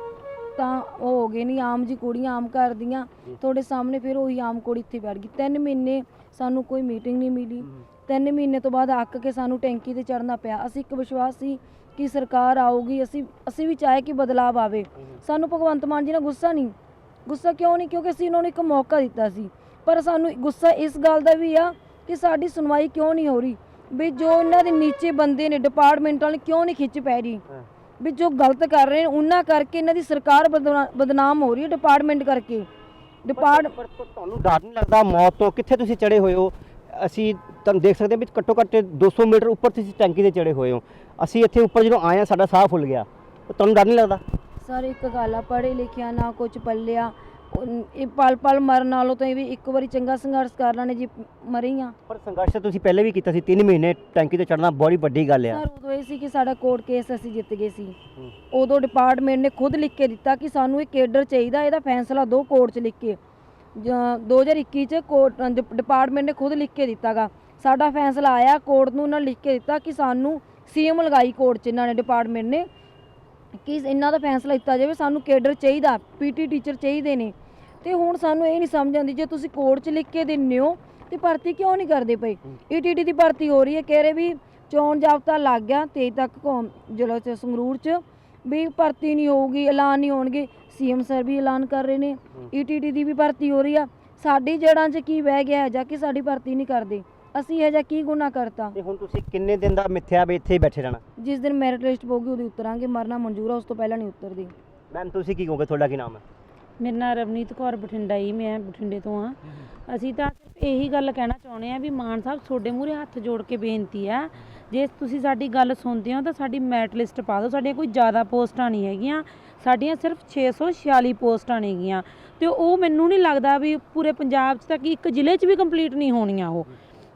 D: ਤਾਂ ਉਹ ਹੋ ਗਏ ਨਹੀਂ ਆਮ ਜੀ ਕੁੜੀਆਂ ਆਮ ਘਰ ਦੀਆਂ, ਤੁਹਾਡੇ ਸਾਹਮਣੇ ਫਿਰ ਉਹੀ ਆਮ ਕੁੜੀ ਇੱਥੇ ਬੈਠ ਗਈ। 3 ਮਹੀਨੇ ਸਾਨੂੰ ਕੋਈ ਮੀਟਿੰਗ ਨਹੀਂ ਮਿਲੀ, 3 ਮਹੀਨੇ ਤੋਂ ਬਾਅਦ ਅੱਕ ਕੇ ਸਾਨੂੰ ਟੈਂਕੀ ਤੇ ਚੜ੍ਹਨਾ ਪਿਆ। ਅਸੀਂ ਇੱਕ ਵਿਸ਼ਵਾਸ ਸੀ ਕਿ ਸਰਕਾਰ ਆਊਗੀ, ਅਸੀਂ ਵੀ ਚਾਹੇ ਕਿ ਬਦਲਾਵ ਆਵੇ। ਸਾਨੂੰ ਭਗਵੰਤ ਮਾਨ ਜੀ ਨਾਲ ਗੁੱਸਾ ਕਿਉਂ ਨਹੀਂ, ਕਿਉਂਕਿ ਅਸੀਂ ਉਹਨਾਂ ਨੂੰ ਇੱਕ ਮੌਕਾ ਦਿੱਤਾ ਸੀ। ਪਰ ਸਾਨੂੰ ਗੁੱਸਾ ਇਸ ਗੱਲ ਦਾ ਵੀ ਆ ਕਿ ਸਾਡੀ ਸੁਣਵਾਈ ਕਿਉਂ ਨਹੀਂ ਹੋ ਰਹੀ, ਵੀ ਜੋ ਇਹਨਾਂ ਦੇ ਨੀਚੇ ਬੰਦੇ ਨੇ ਡਿਪਾਰਟਮੈਂਟ ਵਾਲੇ ਕਿਉਂ ਨਹੀਂ ਖਿੱਚ ਪੈ ਰਹੀ, ਵੀ ਜੋ ਗਲਤ ਕਰ ਰਹੇ ਨੇ ਉਹਨਾਂ ਕਰਕੇ ਇਹਨਾਂ ਦੀ ਸਰਕਾਰ ਬਦਨਾਮ ਹੋ ਰਹੀ ਹੈ ਡਿਪਾਰਟਮੈਂਟ ਕਰਕੇ।
A: ਪਰ ਤੁਹਾਨੂੰ ਡਰ ਨਹੀਂ ਲੱਗਦਾ ਮੌਤ ਤੋਂ? ਕਿੱਥੇ ਤੁਸੀਂ ਚੜੇ ਹੋਏ ਹੋ, ਅਸੀਂ ਤੁਹਾਨੂੰ ਦੇਖ ਸਕਦੇ ਹਾਂ ਵੀ ਘੱਟੋ ਘੱਟ 200 ਮੀਟਰ ਉੱਪਰ ਤੁਸੀਂ ਟੈਂਕੀ ਤੇ ਚੜੇ ਹੋਏ ਹੋ। ਅਸੀਂ ਇੱਥੇ ਉੱਪਰ ਜਦੋਂ ਆਏ ਹਾਂ ਸਾਡਾ ਸਾਹ ਫੁੱਲ ਗਿਆ, ਤੁਹਾਨੂੰ ਡਰ ਨਹੀਂ ਲੱਗਦਾ?
D: ਸਰ ਇੱਕ ਗੱਲ ਆ, ਪੜ੍ਹੇ ਲਿਖਿਆ ਨਾ ਕੁਝ ਪੱਲਿਆ, ਇਹ ਪਲ ਮਰਨ ਨਾਲੋਂ ਤਾਂ ਇਹ ਵੀ ਇੱਕ ਵਾਰੀ ਚੰਗਾ ਸੰਘਰਸ਼ ਕਰ ਲੈਣੇ ਜੀ ਮਰੀ ਆ।
A: ਪਰ ਸੰਘਰਸ਼ ਤਾਂ ਤੁਸੀਂ ਪਹਿਲੇ ਵੀ ਕੀਤਾ ਸੀ, 3 ਮਹੀਨੇ ਟੈਂਕੀ ਤੇ ਚੜਨਾ ਬੜੀ ਵੱਡੀ ਗੱਲ ਆ।
D: ਸਰ ਉਦੋਂ ਇਹ ਸੀ ਕਿ ਸਾਡਾ ਕੋਰਟ ਕੇਸ ਅਸੀਂ ਜਿੱਤ ਗਏ ਸੀ, ਉਦੋਂ ਡਿਪਾਰਟਮੈਂਟ ਨੇ ਖੁਦ ਲਿਖ ਕੇ ਦਿੱਤਾ ਕਿ ਸਾਨੂੰ ਇਹ ਕੇਡਰ ਚਾਹੀਦਾ, ਇਹਦਾ ਫੈਸਲਾ ਦੋ ਕੋਰਟ 'ਚ ਲਿਖ ਕੇ। 2021 'ਚ ਕੋਰਟ ਡਿਪਾਰਟਮੈਂਟ ਨੇ ਖੁਦ ਲਿਖ ਕੇ ਦਿੱਤਾਗਾ, ਸਾਡਾ ਫੈਸਲਾ ਆਇਆ ਕੋਰਟ ਨੂੰ, ਉਹਨਾਂ ਨੇ ਲਿਖ ਕੇ ਦਿੱਤਾ ਕਿ ਸਾਨੂੰ ਸੀਐਮ ਲਗਾਈ ਕੋਰਟ 'ਚ ਇਹਨਾਂ ਨੇ ਡਿਪਾਰਟਮੈਂਟ ਨੇ ਕਿ ਇਹਨਾਂ ਦਾ ਫੈਸਲਾ ਦਿੱਤਾ ਜਾਵੇ, ਸਾਨੂੰ ਕੇਡਰ ਚਾਹੀਦਾ, ਪੀਟੀ ਟੀਚਰ ਚਾਹੀਦੇ ਨੇ। ਤੇ ਹੁਣ ਸਾਨੂੰ ਇਹ ਨਹੀਂ ਸਮਝ ਆਉਂਦੀ, ਜੇ ਤੁਸੀਂ ਕੋਰਟ 'ਚ ਲਿਖ ਕੇ ਦਿੰਦੇ ਹੋ ਤੇ ਭਰਤੀ ਕਿਉਂ ਨਹੀਂ ਕਰਦੇ ਪਏ? ਈਟੀਟੀ ਦੀ ਭਰਤੀ ਹੋ ਰਹੀ ਹੈ, ਕਹਿ ਰਹੇ ਵੀ ਚੋਣ ਜਾਬਤਾ ਲੱਗ ਗਿਆ 23 ਤੱਕ ਜ਼ਿਲ੍ਹਾ 'ਚ ਸੰਗਰੂਰ 'ਚ ਵੀ ਭਰਤੀ ਨਹੀਂ ਹੋਊਗੀ, ਐਲਾਨ ਨਹੀਂ ਹੋਣਗੇ। ਸੀਐਮ ਸਰ ਵੀ ਐਲਾਨ ਕਰ ਰਹੇ ਨੇ, ਈਟੀਟੀ ਦੀ ਵੀ ਭਰਤੀ ਹੋ ਰਹੀ ਆ। ਸਾਡੀ ਜੜ੍ਹਾਂ 'ਚ ਕੀ ਬਹਿ ਗਿਆ ਜਾਂ ਕਿ ਸਾਡੀ ਭਰਤੀ ਨਹੀਂ ਕਰਦੇ? ਅਸੀਂ ਇਹ ਜਿਹਾ ਕੀ ਗੁਨਾਹ ਕਰਤਾ?
A: ਤੇ ਹੁਣ ਤੁਸੀਂ ਕਿੰਨੇ ਦਿਨ ਦਾ ਮਿੱਥਿਆ ਵੀ ਇੱਥੇ ਹੀ ਬੈਠੇ ਰਹਿਣਾ?
D: ਜਿਸ ਦਿਨ ਮੈਰਿਟ ਲਿਸਟ ਪਊਗੀ ਉਹਦੀ ਉਤਰਾਂਗੇ, ਮਰਨਾ ਮਨਜ਼ੂਰ ਆ, ਉਸ ਤੋਂ ਪਹਿਲਾਂ ਨਹੀਂ ਉਤਰਦੀ।
A: ਮੈਮ ਤੁਸੀਂ ਕੀ ਕਹੋਗੇ, ਤੁਹਾਡਾ ਕੀ ਨਾਮ ਹੈ?
E: ਮੇਰਾ ਨਾਮ ਰਵਨੀਤ ਕੌਰ ਬਠਿੰਡਾ ਹੀ, ਮੈਂ ਬਠਿੰਡੇ ਤੋਂ ਆ। ਅਸੀਂ ਤਾਂ ਸਿਰਫ ਇਹੀ ਗੱਲ ਕਹਿਣਾ ਚਾਹੁੰਦੇ ਆ ਵੀ ਮਾਨ ਸਾਹਿਬ ਤੁਹਾਡੇ ਮੂਹਰੇ ਹੱਥ ਜੋੜ ਕੇ ਬੇਨਤੀ ਆ, ਜੇ ਤੁਸੀਂ ਸਾਡੀ ਗੱਲ ਸੁਣਦੇ ਹੋ ਤਾਂ ਸਾਡੀ ਮੈਰਿਟ ਲਿਸਟ ਪਾ ਦਿਓ। ਸਾਡੀਆਂ ਕੋਈ ਜ਼ਿਆਦਾ ਪੋਸਟਾਂ ਨਹੀਂ ਹੈਗੀਆਂ, ਸਾਡੀਆਂ ਸਿਰਫ 646 ਪੋਸਟਾਂ ਨੇਗੀਆਂ ਤੇ ਉਹ ਮੈਨੂੰ ਨਹੀਂ ਲੱਗਦਾ ਵੀ ਪੂਰੇ ਪੰਜਾਬ 'ਚ ਤਾਂ ਕਿ ਇੱਕ ਜ਼ਿਲ੍ਹੇ 'ਚ ਵੀ ਕੰਪਲੀਟ ਨਹੀਂ ਹੋਣੀਆਂ ਉਹ,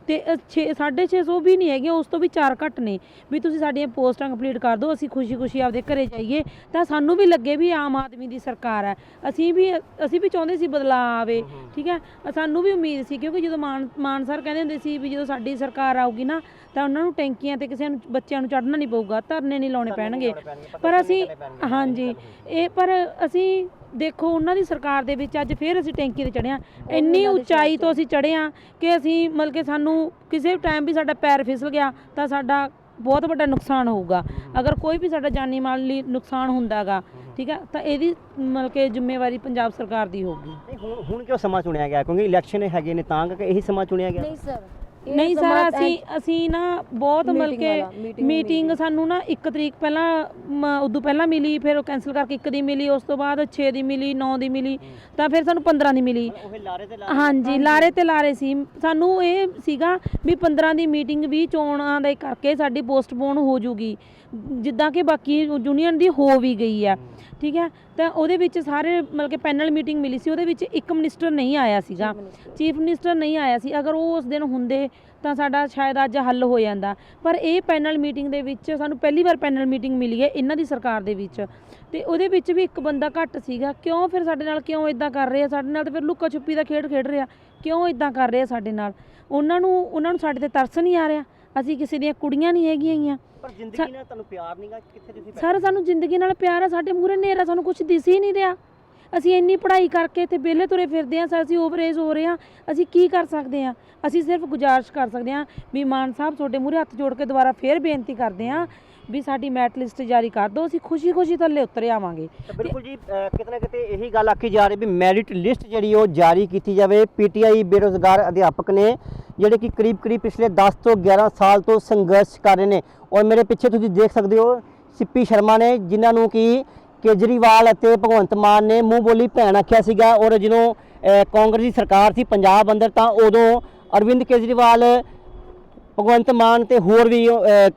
E: ਤੇ 650 ਵੀ ਨਹੀਂ ਹੈਗੀਆਂ, ਉਸ ਤੋਂ ਵੀ 4 ਘੱਟ ਨੇ। ਵੀ ਤੁਸੀਂ ਸਾਡੀਆਂ ਪੋਸਟਾਂ ਕੰਪਲੀਟ ਕਰ ਦਿਓ, ਅਸੀਂ ਖੁਸ਼ੀ ਆਪਦੇ ਘਰੇ ਜਾਈਏ ਤਾਂ ਸਾਨੂੰ ਵੀ ਲੱਗੇ ਵੀ ਆਮ ਆਦਮੀ ਦੀ ਸਰਕਾਰ ਹੈ। ਅਸੀਂ ਵੀ ਚਾਹੁੰਦੇ ਸੀ ਬਦਲਾਅ ਆਵੇ, ਠੀਕ ਹੈ, ਸਾਨੂੰ ਵੀ ਉਮੀਦ ਸੀ ਕਿਉਂਕਿ ਜਦੋਂ ਮਾਨ ਸਰ ਕਹਿੰਦੇ ਹੁੰਦੇ ਸੀ ਵੀ ਜਦੋਂ ਸਾਡੀ ਸਰਕਾਰ ਆਊਗੀ ਨਾ ਤਾਂ ਉਹਨਾਂ ਨੂੰ ਟੈਂਕੀਆਂ ਤੇ ਕਿਸੇ ਨੂੰ ਬੱਚਿਆਂ ਨੂੰ ਚੜ੍ਹਨਾ ਨਹੀਂ ਪਊਗਾ, ਧਰਨੇ ਨਹੀਂ ਲਾਉਣੇ ਪੈਣਗੇ। ਪਰ ਅਸੀਂ ਪਰ ਅਸੀਂ ਦੇਖੋ ਉਹਨਾਂ ਦੀ ਸਰਕਾਰ ਦੇ ਵਿੱਚ ਅੱਜ ਫਿਰ ਅਸੀਂ ਟੈਂਕੀ ਤੇ ਚੜ੍ਹੇ ਹਾਂ, ਇੰਨੀ ਉਚਾਈ ਤੋਂ ਅਸੀਂ ਚੜ੍ਹੇ ਹਾਂ ਕਿ ਅਸੀਂ ਮਤਲਬ ਕਿ ਸਾਨੂੰ ਕਿਸੇ ਟਾਈਮ ਵੀ ਸਾਡਾ ਪੈਰ ਫਿਸਲ ਗਿਆ ਤਾਂ ਸਾਡਾ ਬਹੁਤ ਵੱਡਾ ਨੁਕਸਾਨ ਹੋਊਗਾ। ਅਗਰ ਕੋਈ ਵੀ ਸਾਡਾ ਜਾਨੀ ਮਾਲ ਲਈ ਨੁਕਸਾਨ ਹੁੰਦਾ ਗਾ, ਠੀਕ ਹੈ, ਤਾਂ ਇਹਦੀ ਮਤਲਬ ਕਿ ਜ਼ਿੰਮੇਵਾਰੀ ਪੰਜਾਬ ਸਰਕਾਰ ਦੀ ਹੋਊਗੀ।
A: ਹੁਣ ਕਿਉਂ ਸਮਾਂ ਚੁਣਿਆ ਗਿਆ? ਕਿਉਂਕਿ ਇਲੈਕਸ਼ਨ ਹੈਗੇ ਨੇ ਤਾਂ ਕਰਕੇ ਇਹੀ ਸਮਾਂ ਚੁਣਿਆ ਗਿਆ?
E: ਨਹੀਂ ਸਰ, ਅਸੀਂ ਨਾ ਬਹੁਤ ਮਤਲਬ ਕਿ ਮੀਟਿੰਗ ਸਾਨੂੰ ਨਾ 1 ਤਰੀਕ ਪਹਿਲਾਂ ਉਦੋਂ ਪਹਿਲਾਂ ਮਿਲੀ, ਫਿਰ ਉਹ ਕੈਂਸਲ ਕਰਕੇ 1 ਦੀ ਮਿਲੀ, ਉਸ ਤੋਂ ਬਾਅਦ 6 ਦੀ ਮਿਲੀ, 9 ਦੀ ਮਿਲੀ, ਤਾਂ ਫਿਰ ਸਾਨੂੰ 15 ਦੀ ਮਿਲੀ। ਹਾਂਜੀ, ਲਾਰੇ ਸੀ। ਸਾਨੂੰ ਇਹ ਸੀਗਾ ਵੀ 15 ਦੀ ਮੀਟਿੰਗ ਵੀ ਚੋਣਾਂ ਦੇ ਕਰਕੇ ਸਾਡੀ ਪੋਸਟਪੋਨ ਹੋ ਜੂਗੀ, ਜਿੱਦਾਂ ਕਿ ਬਾਕੀ ਯੂਨੀਅਨ ਦੀ ਹੋ ਵੀ ਗਈ ਆ, ਠੀਕ ਹੈ। ਤਾਂ ਉਹਦੇ ਵਿੱਚ ਸਾਰੇ ਮਤਲਬ ਕਿ ਪੈਨਲ ਮੀਟਿੰਗ ਮਿਲੀ ਸੀ, ਉਹਦੇ ਵਿੱਚ ਇੱਕ ਮਿਨਿਸਟਰ ਨਹੀਂ ਆਇਆ ਸੀਗਾ, ਚੀਫ ਮਿਨਿਸਟਰ ਨਹੀਂ ਆਇਆ ਸੀ। ਅਗਰ ਉਹ ਉਸ ਦਿਨ ਹੁੰਦੇ ਤਾਂ ਸਾਡਾ ਸ਼ਾਇਦ ਅੱਜ ਹੱਲ ਹੋ ਜਾਂਦਾ। ਪਰ ਇਹ ਪੈਨਲ ਮੀਟਿੰਗ ਦੇ ਵਿੱਚ ਸਾਨੂੰ ਪਹਿਲੀ ਵਾਰ ਪੈਨਲ ਮੀਟਿੰਗ ਮਿਲੀ ਹੈ ਇਹਨਾਂ ਦੀ ਸਰਕਾਰ ਦੇ ਵਿੱਚ, ਤੇ ਉਹਦੇ ਵਿੱਚ ਵੀ ਇੱਕ ਬੰਦਾ ਘੱਟ ਸੀਗਾ। ਕਿਉਂ ਫਿਰ ਸਾਡੇ ਨਾਲ ਕਿਉਂ ਇਦਾਂ ਕਰ ਰਹੇ ਆ? ਸਾਡੇ ਨਾਲ ਤਾਂ ਫਿਰ ਲੁੱਕਾ ਛੁਪੀ ਦਾ ਖੇਡ ਰਿਹਾ, ਕਿਉਂ ਇਦਾਂ ਕਰ ਰਹੇ ਆ ਸਾਡੇ ਨਾਲ? ਉਹਨਾਂ ਨੂੰ ਸਾਡੇ ਤੇ ਤਰਸ ਨਹੀਂ ਆ ਰਿਹਾ? ਅਸੀਂ ਕਿਸੇ ਦੀਆਂ ਕੁੜੀਆਂ ਨਹੀਂ ਹੈਗੀਆਂ।
A: ਪਰ ਜ਼ਿੰਦਗੀ ਨਾਲ ਤੁਹਾਨੂੰ ਪਿਆਰ ਨਹੀਂਗਾ? ਕਿੱਥੇ ਤੁਸੀਂ
E: ਸਰ ਸਾਨੂੰ ਜ਼ਿੰਦਗੀ ਨਾਲ ਪਿਆਰ ਆ, ਸਾਡੇ ਮੂਹਰੇ ਹਨੇਰਾ ਸਾਨੂੰ ਕੁਝ ਦਿਸ ਹੀ ਨਹੀਂ ਰਿਹਾ। ਅਸੀਂ ਇੰਨੀ ਪੜ੍ਹਾਈ ਕਰਕੇ ਇੱਥੇ ਵਿਹਲੇ ਤੁਰੇ ਫਿਰਦੇ ਹਾਂ, ਅਸੀਂ ਓਵਰ ਏਜ ਹੋ ਰਹੇ ਹਾਂ, ਅਸੀਂ ਕੀ ਕਰ ਸਕਦੇ ਹਾਂ? ਅਸੀਂ ਸਿਰਫ ਗੁਜ਼ਾਰਿਸ਼ ਕਰ ਸਕਦੇ ਹਾਂ ਵੀ ਮਾਨ ਸਾਹਿਬ ਤੁਹਾਡੇ ਮੂਹਰੇ ਹੱਥ ਜੋੜ ਕੇ ਦੁਬਾਰਾ ਫੇਰ ਬੇਨਤੀ ਕਰਦੇ ਹਾਂ ਵੀ ਸਾਡੀ ਮੈਰਿਟ ਲਿਸਟ ਜਾਰੀ ਕਰ ਦਿਓ, ਅਸੀਂ ਖੁਸ਼ੀ ਥੱਲੇ ਉਤਰ ਆਵਾਂਗੇ।
A: ਬਿਲਕੁਲ ਜੀ, ਕਿਤੇ ਨਾ ਕਿਤੇ ਇਹੀ ਗੱਲ ਆਖੀ ਜਾ ਰਹੀ ਵੀ ਮੈਰਿਟ ਲਿਸਟ ਜਿਹੜੀ ਉਹ ਜਾਰੀ ਕੀਤੀ ਜਾਵੇ। ਪੀਟੀਆਈ ਬੇਰੁਜ਼ਗਾਰ ਅਧਿਆਪਕ ਨੇ ਜਿਹੜੇ ਕਿ ਕਰੀਬ ਪਿਛਲੇ 10 ਤੋਂ 11 ਸਾਲ ਤੋਂ ਸੰਘਰਸ਼ ਕਰ ਰਹੇ ਨੇ, ਔਰ ਮੇਰੇ ਪਿੱਛੇ ਤੁਸੀਂ ਦੇਖ ਸਕਦੇ ਹੋ ਸਿੱਪੀ ਸ਼ਰਮਾ ਨੇ, ਜਿਨ੍ਹਾਂ ਨੂੰ ਕਿ ਕੇਜਰੀਵਾਲ ਅਤੇ ਭਗਵੰਤ ਮਾਨ ਨੇ ਮੂੰਹ ਬੋਲੀ ਭੈਣ ਆਖਿਆ ਸੀਗਾ। ਔਰ ਜਦੋਂ ਕਾਂਗਰਸ ਦੀ ਸਰਕਾਰ ਸੀ ਪੰਜਾਬ ਅੰਦਰ, ਤਾਂ ਉਦੋਂ ਅਰਵਿੰਦ ਕੇਜਰੀਵਾਲ, ਭਗਵੰਤ ਮਾਨ ਤੇ ਹੋਰ ਵੀ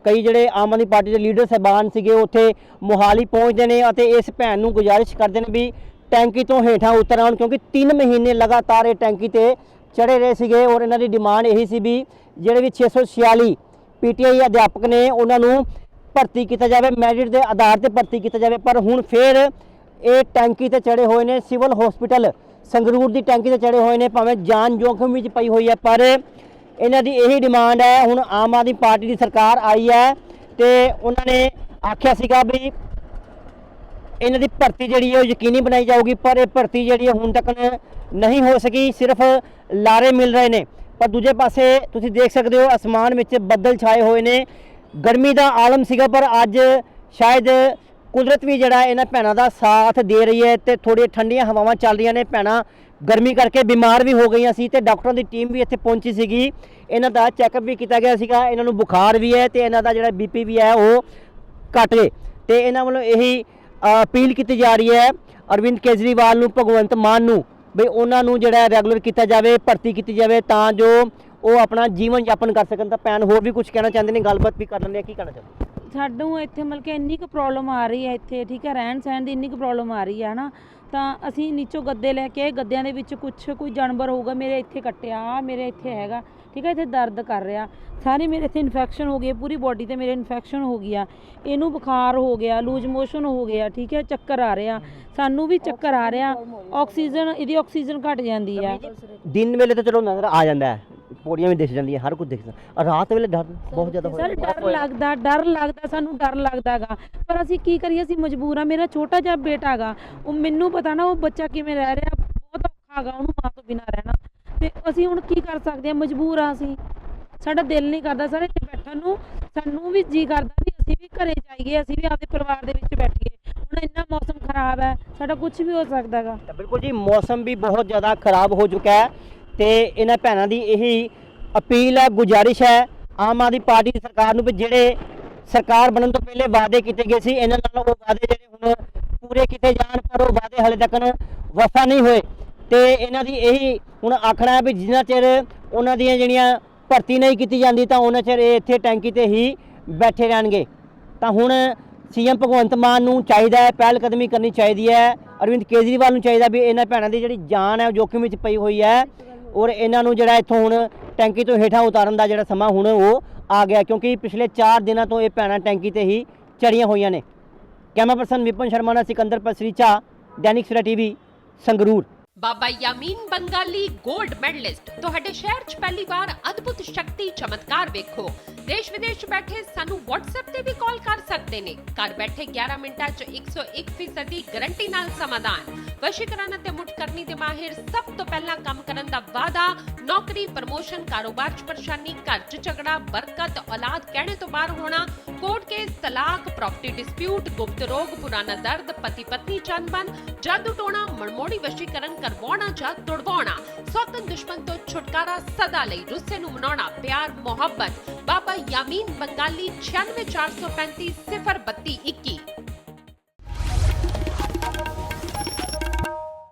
A: ਕਈ ਜਿਹੜੇ ਆਮ ਆਦਮੀ ਪਾਰਟੀ ਦੇ ਲੀਡਰ ਸਾਹਿਬਾਨ ਸੀਗੇ ਉੱਥੇ ਮੋਹਾਲੀ ਪਹੁੰਚਦੇ ਨੇ ਅਤੇ ਇਸ ਭੈਣ ਨੂੰ ਗੁਜ਼ਾਰਿਸ਼ ਕਰਦੇ ਨੇ ਵੀ ਟੈਂਕੀ ਤੋਂ ਹੇਠਾਂ ਉਤਰ ਆਉਣ, ਕਿਉਂਕਿ 3 ਮਹੀਨੇ ਲਗਾਤਾਰ ਇਹ ਟੈਂਕੀ ਤੇ ਚੜੇ ਰਹੇ ਸੀਗੇ। ਔਰ ਇਹਨਾਂ ਦੀ ਡਿਮਾਂਡ ਇਹੀ ਸੀ ਵੀ ਜਿਹੜੇ ਵੀ 646 ਪੀਟੀਆਈ ਅਧਿਆਪਕ ਨੇ ਉਹਨਾਂ ਨੂੰ ਭਰਤੀ ਕੀਤਾ ਜਾਵੇ, ਮੈਰਿਟ ਦੇ ਆਧਾਰ ਤੇ ਭਰਤੀ ਕੀਤਾ ਜਾਵੇ। ਪਰ ਹੁਣ ਫਿਰ ਇਹ ਟੈਂਕੀ ਤੇ ਚੜੇ ਹੋਏ ਨੇ, ਸਿਵਲ ਹਸਪੀਟਲ ਸੰਗਰੂਰ ਦੀ ਟੈਂਕੀ ਤੇ ਚੜੇ ਹੋਏ ਨੇ, ਭਾਵੇਂ ਜਾਨ ਜੋਖਮ ਵਿੱਚ ਪਈ ਹੋਈ ਹੈ। ਪਰ ਇਹਨਾਂ ਦੀ ਇਹੀ ਡਿਮਾਂਡ ਹੈ। ਹੁਣ ਆਮ ਆਦਮੀ ਪਾਰਟੀ ਦੀ ਸਰਕਾਰ ਆਈ ਹੈ ਤੇ ਉਹਨਾਂ ਨੇ ਆਖਿਆ ਸੀਗਾ ਵੀ ਇਹਨਾਂ ਦੀ ਭਰਤੀ ਜਿਹੜੀ ਹੈ ਉਹ ਯਕੀਨੀ ਬਣਾਈ ਜਾਊਗੀ, ਪਰ ਇਹ ਭਰਤੀ ਜਿਹੜੀ ਹੈ ਹੁਣ ਤੱਕ ਨਹੀਂ ਹੋ ਸਕੀ, ਸਿਰਫ ਲਾਰੇ ਮਿਲ ਰਹੇ ਨੇ। ਪਰ ਦੂਜੇ ਪਾਸੇ ਤੁਸੀਂ ਦੇਖ ਸਕਦੇ ਹੋ ਅਸਮਾਨ ਵਿੱਚ ਬੱਦਲ ਛਾਏ ਹੋਏ ਨੇ, ਗਰਮੀ ਦਾ ਆਲਮ ਸੀਗਾ, ਪਰ ਅੱਜ ਸ਼ਾਇਦ ਕੁਦਰਤ ਵੀ ਜਿਹੜਾ ਇਹਨਾਂ ਭੈਣਾਂ ਦਾ ਸਾਥ ਦੇ ਰਹੀ ਹੈ ਤੇ ਥੋੜ੍ਹੀਆਂ ਠੰਡੀਆਂ ਹਵਾਵਾਂ ਚੱਲ ਰਹੀਆਂ ਨੇ। ਭੈਣਾਂ ਗਰਮੀ ਕਰਕੇ ਬਿਮਾਰ ਵੀ ਹੋ ਗਈਆਂ ਸੀ ਤੇ ਡਾਕਟਰਾਂ ਦੀ ਟੀਮ ਵੀ ਇੱਥੇ ਪਹੁੰਚੀ ਸੀਗੀ, ਇਹਨਾਂ ਦਾ ਚੈੱਕਅਪ ਵੀ ਕੀਤਾ ਗਿਆ ਸੀਗਾ। ਇਹਨਾਂ ਨੂੰ ਬੁਖਾਰ ਵੀ ਹੈ ਤੇ ਇਹਨਾਂ ਦਾ ਜਿਹੜਾ BP ਵੀ ਹੈ ਉਹ ਘਟ ਗਏ ਤੇ ਇਹਨਾਂ ਵੱਲੋਂ ਇਹੀ ਅਪੀਲ ਕੀਤੀ ਜਾ ਰਹੀ ਹੈ ਅਰਵਿੰਦ ਕੇਜਰੀਵਾਲ ਨੂੰ, ਭਗਵੰਤ ਮਾਨ ਨੂੰ, ਵੀ ਉਹਨਾਂ ਨੂੰ ਜਿਹੜਾ ਰੈਗੂਲਰ ਕੀਤਾ ਜਾਵੇ, ਭਰਤੀ ਕੀਤੀ ਜਾਵੇ ਤਾਂ ਜੋ ਉਹ ਆਪਣਾ ਜੀਵਨ ਯਾਪਨ ਕਰ ਸਕਣ। ਤਾਂ ਭੈਣ ਹੋਰ ਵੀ ਕੁਝ ਕਹਿਣਾ ਚਾਹੁੰਦੇ ਨੇ, ਗੱਲਬਾਤ ਵੀ ਕਰ ਲੈਂਦੇ ਆ, ਕੀ ਕਹਿਣਾ ਚਾਹੁੰਦੇ?
E: ਸਾਨੂੰ ਇੱਥੇ ਮਤਲਬ ਕਿ ਇੰਨੀ ਕੁ ਪ੍ਰੋਬਲਮ ਆ ਰਹੀ ਹੈ ਇੱਥੇ, ਠੀਕ ਹੈ, ਰਹਿਣ ਸਹਿਣ ਦੀ ਇੰਨੀ ਕੁ ਪ੍ਰੋਬਲਮ ਆ ਰਹੀ ਹੈ ਨਾ, ਤਾਂ ਅਸੀਂ ਨੀਚੋਂ ਗੱਦੇ ਲੈ ਕੇ, ਗੱਦਿਆਂ ਦੇ ਵਿੱਚ ਕੋਈ ਜਾਨਵਰ ਹੋਊਗਾ ਮੇਰੇ ਇੱਥੇ ਕੱਟਿਆ, ਮੇਰੇ ਇੱਥੇ ਹੈਗਾ, ਠੀਕ ਹੈ, ਇੱਥੇ ਦਰਦ ਕਰ ਰਿਹਾ, ਸਾਰੇ ਮੇਰੇ ਇੱਥੇ ਇਨਫੈਕਸ਼ਨ ਹੋ ਗਈ, ਪੂਰੀ ਬੋਡੀ ਤੇ ਮੇਰੇ ਇਨਫੈਕਸ਼ਨ ਹੋ ਗਈ ਆ, ਇਹਨੂੰ ਬੁਖਾਰ ਹੋ ਗਿਆ, ਲੂਜ ਮੋਸ਼ਨ ਹੋ ਗਿਆ, ਠੀਕ ਹੈ, ਚੱਕਰ ਆ ਰਿਹਾ, ਸਾਨੂੰ ਵੀ ਚੱਕਰ ਆ ਰਿਹਾ, ਆਕਸੀਜਨ, ਇਹਦੀ ਆਕਸੀਜਨ ਘਟ ਜਾਂਦੀ ਆ।
A: ਦਿਨ ਵੇਲੇ ਤਾਂ ਚਲੋ ਨਜ਼ਰ ਆ ਜਾਂਦਾ ਹੈ, ਪੌੜੀਆਂ ਵੀ ਦਿਖ ਜਾਂਦੀਆਂ, ਹਰ ਕੁਝ ਦਿਖਦਾ, ਰਾਤ ਵੇਲੇ ਡਰ ਬਹੁਤ ਜ਼ਿਆਦਾ ਹੋ
E: ਸਰ ਡਰ ਲੱਗਦਾ ਸਾਨੂੰ, ਡਰ ਲੱਗਦਾਗਾ, ਪਰ ਅਸੀਂ ਕੀ ਕਰੀਏ, ਅਸੀਂ ਮਜਬੂਰ ਆ। ਮੇਰਾ ਛੋਟਾ ਜਿਹਾ ਬੇਟਾ ਹੈਗਾ, ਉਹ ਮੈਨੂੰ ਪਤਾ ਨਾ ਉਹ ਬੱਚਾ ਕਿਵੇਂ ਰਹਿ ਰਿਹਾ, ਬਹੁਤ ਔਖਾ ਹੈਗਾ ਉਹਨੂੰ ਮਾਂ ਤੋਂ ਬਿਨਾਂ ਰਹਿਣਾ, ਤੇ ਅਸੀਂ ਹੁਣ ਕੀ ਕਰ ਸਕਦੇ ਹਾਂ, ਮਜਬੂਰ ਆ ਅਸੀਂ, ਸਾਡਾ ਦਿਲ ਨਹੀਂ ਕਰਦਾ ਸਰ ਇੱਥੇ ਬੈਠਣ ਨੂੰ, ਸਾਨੂੰ ਵੀ ਜੀ ਕਰਦਾ ਵੀ ਅਸੀਂ ਵੀ ਘਰੇ ਜਾਈਏ, ਅਸੀਂ ਵੀ ਆਪਦੇ ਪਰਿਵਾਰ ਦੇ ਵਿੱਚ ਬੈਠੀਏ। ਹੁਣ ਇੰਨਾ ਮੌਸਮ ਖਰਾਬ ਹੈ, ਸਾਡਾ ਕੁਝ ਵੀ ਹੋ ਸਕਦਾ ਗਾ।
A: ਬਿਲਕੁਲ ਜੀ, ਮੌਸਮ ਵੀ ਬਹੁਤ ਜ਼ਿਆਦਾ ਖਰਾਬ ਹੋ ਚੁੱਕਾ ਹੈ ਤੇ ਇਹਨਾਂ ਭੈਣਾਂ ਦੀ ਇਹੀ ਅਪੀਲ ਹੈ, ਗੁਜ਼ਾਰਿਸ਼ ਹੈ ਆਮ ਆਦਮੀ ਪਾਰਟੀ ਦੀ ਸਰਕਾਰ ਨੂੰ ਵੀ ਜਿਹੜੇ ਸਰਕਾਰ ਬਣਨ ਤੋਂ ਪਹਿਲੇ ਵਾਅਦੇ ਕੀਤੇ ਗਏ ਸੀ, ਇਹਨਾਂ ਨਾਲ ਉਹ ਵਾਅਦੇ ਜਿਹੜੇ ਹੁਣ ਪੂਰੇ ਕੀਤੇ ਜਾਣ, ਪਰ ਉਹ ਵਾਅਦੇ ਹਾਲੇ ਤੱਕ ਵਫਾ ਨਹੀਂ ਹੋਏ। ਤੇ ਇਹਨਾਂ ਦੀ ਇਹੀ ਹੁਣ ਆਖਣਾ ਹੈ ਵੀ ਜਿੰਨਾ ਚਿਰ ਉਹਨਾਂ ਦੀਆਂ ਜਿਹੜੀਆਂ ਭਰਤੀ ਨਹੀਂ ਕੀਤੀ ਜਾਂਦੀ ਤਾਂ ਉਹਨਾਂ ਚਿਰ ਇਹ ਇੱਥੇ ਟੈਂਕੀ ਤੇ ਹੀ ਬੈਠੇ ਰਹਿਣਗੇ। ਤਾਂ ਹੁਣ CM ਭਗਵੰਤ ਮਾਨ ਨੂੰ ਚਾਹੀਦਾ ਹੈ, ਪਹਿਲ ਕਦਮੀ ਕਰਨੀ ਚਾਹੀਦੀ ਹੈ, ਅਰਵਿੰਦ ਕੇਜਰੀਵਾਲ ਨੂੰ ਚਾਹੀਦਾ ਵੀ ਇਹਨਾਂ ਭੈਣਾਂ ਦੀ ਜਿਹੜੀ ਜਾਨ ਹੈ ਉਹ ਜੋਖਮ ਵਿੱਚ ਪਈ ਹੋਈ ਹੈ ਔਰ ਇਹਨਾਂ ਨੂੰ ਜਿਹੜਾ ਇੱਥੋਂ ਹੁਣ ਟੈਂਕੀ ਤੋਂ ਹੇਠਾਂ ਉਤਾਰਨ ਦਾ ਜਿਹੜਾ ਸਮਾਂ ਹੁਣ ਉਹ ਆ ਗਿਆ, ਕਿਉਂਕਿ ਪਿਛਲੇ 4 ਦਿਨਾਂ ਤੋਂ ਇਹ ਭੈਣਾਂ ਟੈਂਕੀ ਤੇ ਹੀ ਚੜੀਆਂ ਹੋਈਆਂ ਨੇ। ਕੈਮਰਾ ਪਰਸਨ ਵਿਪਨ ਸ਼ਰਮਾ ਨਾਲ ਸਿਕੰਦਰ ਪਸਰੀਚਾ, ਦੈਨਿਕ ਸਵੇਰਾ TV, ਸੰਗਰੂਰ।
F: ਬਾਬਾ ਯਾਮੀਨ ਬੰਗਾਲੀ 골ਡ ਮੈਡਲਿਸਟ ਤੁਹਾਡੇ ਸ਼ਹਿਰ 'ਚ ਪਹਿਲੀ ਵਾਰ ਅਦਭੁਤ ਸ਼ਕਤੀ ਚਮਤਕਾਰ ਵੇਖੋ। ਦੇਸ਼ ਵਿਦੇਸ਼ ਬੈਠੇ ਸਾਨੂੰ WhatsApp ਤੇ ਵੀ ਕਾਲ ਕਰ ਸਕਦੇ ਨੇ। ਘਰ ਬੈਠੇ 11 ਮਿੰਟਾਂ 'ਚ 101% ਦੀ ਗਾਰੰਟੀ ਨਾਲ ਸਮਾਧਾਨ। ਵਸ਼ੀਕਰਨ ਅਤੇ ਮੁਠਕਰਨੀ ਦੇ ਮਾਹਿਰ ਸਭ ਤੋਂ ਪਹਿਲਾਂ ਕੰਮ ਕਰਨ ਦਾ ਵਾਅਦਾ। ਨੌਕਰੀ, ਪ੍ਰਮੋਸ਼ਨ, ਕਾਰੋਬਾਰ 'ਚ ਪਰੇਸ਼ਾਨੀ, ਘਰ 'ਚ ਝਗੜਾ, ਬਰਕਤ, ਔਲਾਦ ਕਹਿਣੇ ਤੋਂ ਬਾਹਰ ਹੋਣਾ, ਕੋਰਟ ਕੇਸ, ਤਲਾਕ, ਪ੍ਰਾਪਰਟੀ ਡਿਸਪਿਊਟ, ਗੁਪਤ ਰੋਗ, ਪੁਰਾਣਾ ਦਰਦ, ਪਤੀ ਪਤਨੀ ਚੰਬਨ, ਜਾਦੂ ਟੋਣਾ, ਮਨਮੋੜੀ ਵਸ਼ੀਕਰਨ ਕਰਵਾਉਣਾ ਜਾਂ ਤੁੜਵਾਉਣਾ, ਸੌਤਨ ਦੁਸ਼ਮਣ ਤੋਂ ਛੁਟਕਾਰਾ, ਸਦਾ ਲਈ ਰੁੱਸੇ ਨੂੰ ਮਨਾਉਣਾ, ਪਿਆਰ ਮੁਹੱਬਤ। ਬਾਬਾ ਯਾਮੀਨ ਬੰਗਾਲੀ 96 435 032 21।